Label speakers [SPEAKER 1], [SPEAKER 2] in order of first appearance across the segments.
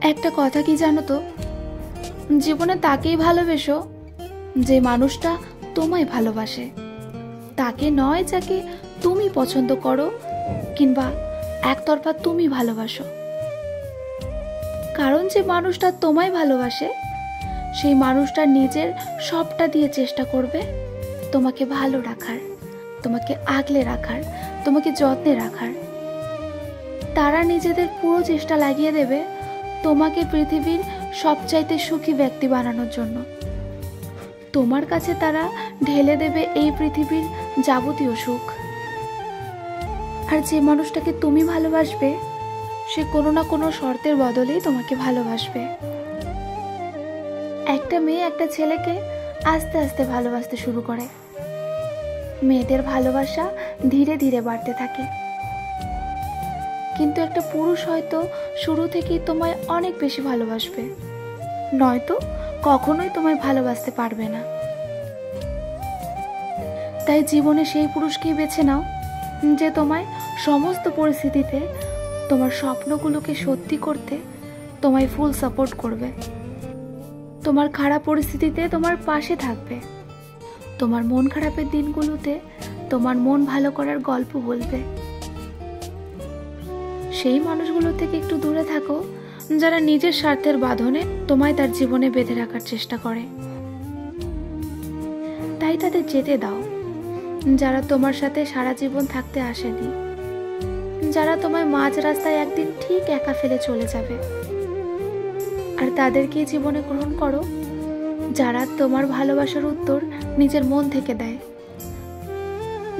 [SPEAKER 1] একটা কথা কি জানো তো, জীবনে তাকেই ভালোবেসো যে মানুষটা তোমায় ভালোবাসে, তাকে নয় যাকে তুমি পছন্দ করো কিংবা একতরফা তুমি ভালোবাসো। কারণ যে মানুষটা তোমায় ভালোবাসে সেই মানুষটা নিজের সবটা দিয়ে চেষ্টা করবে তোমাকে ভালো রাখার, তোমাকে আগলে রাখার, তোমাকে যত্নে রাখার। তারা নিজেদের পুরো চেষ্টা লাগিয়ে দেবে তোমাকে পৃথিবীর সবচাইতে সুখী ব্যক্তি বানানোর জন্য। তোমার কাছে তারা ঢেলে দেবে এই পৃথিবীর যাবতীয় সুখ। আর যে মানুষটাকে তুমি ভালোবাসবে সে কোনো না কোনো শর্তের বদলেই তোমাকে ভালোবাসবে। একটা মেয়ে একটা ছেলেকে আস্তে আস্তে ভালোবাসতে শুরু করে। মেয়েদের ভালোবাসা ধীরে ধীরে বাড়তে থাকে, কিন্তু একটা পুরুষ হয়তো শুরু থেকেই তোমায় অনেক বেশি ভালোবাসবে, নয়তো কখনোই তোমায় ভালোবাসতে পারবে না। তাই জীবনে সেই পুরুষকেই বেছে নাও যে তোমায় সমস্ত পরিস্থিতিতে তোমার স্বপ্নগুলোকে সত্যি করতে তোমায় ফুল সাপোর্ট করবে, তোমার খারাপ পরিস্থিতিতে তোমার পাশে থাকবে, তোমার মন খারাপের দিনগুলোতে তোমার মন ভালো করার গল্প বলবে। সেই মানুষগুলো থেকে একটু দূরে থাকো যারা নিজের স্বার্থের বাঁধনে তোমায় তার জীবনে বেঁধে রাখার চেষ্টা করে। তাই তাদের যেতে দাও যারা তোমার সাথে সারা জীবন থাকতে আসেনি, যারা তোমায় মাঝ রাস্তায় একদিন ঠিক একা ফেলে চলে যাবে। আর তাদেরকে জীবনে গ্রহণ করো যারা তোমার ভালোবাসার উত্তর নিজের মন থেকে দেয়,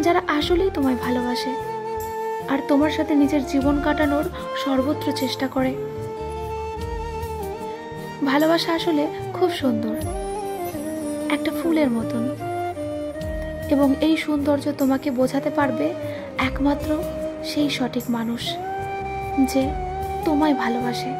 [SPEAKER 1] যারা আসলেই তোমায় ভালোবাসে আর তোমার সাথে নিজের জীবন কাটানোর সর্বত্র চেষ্টা করে। ভালোবাসা আসলে খুব সুন্দর, একটা ফুলের মতন, এবং এই সৌন্দর্য তোমাকে বোঝাতে পারবে একমাত্র সেই সঠিক মানুষ যে তোমায় ভালোবাসে।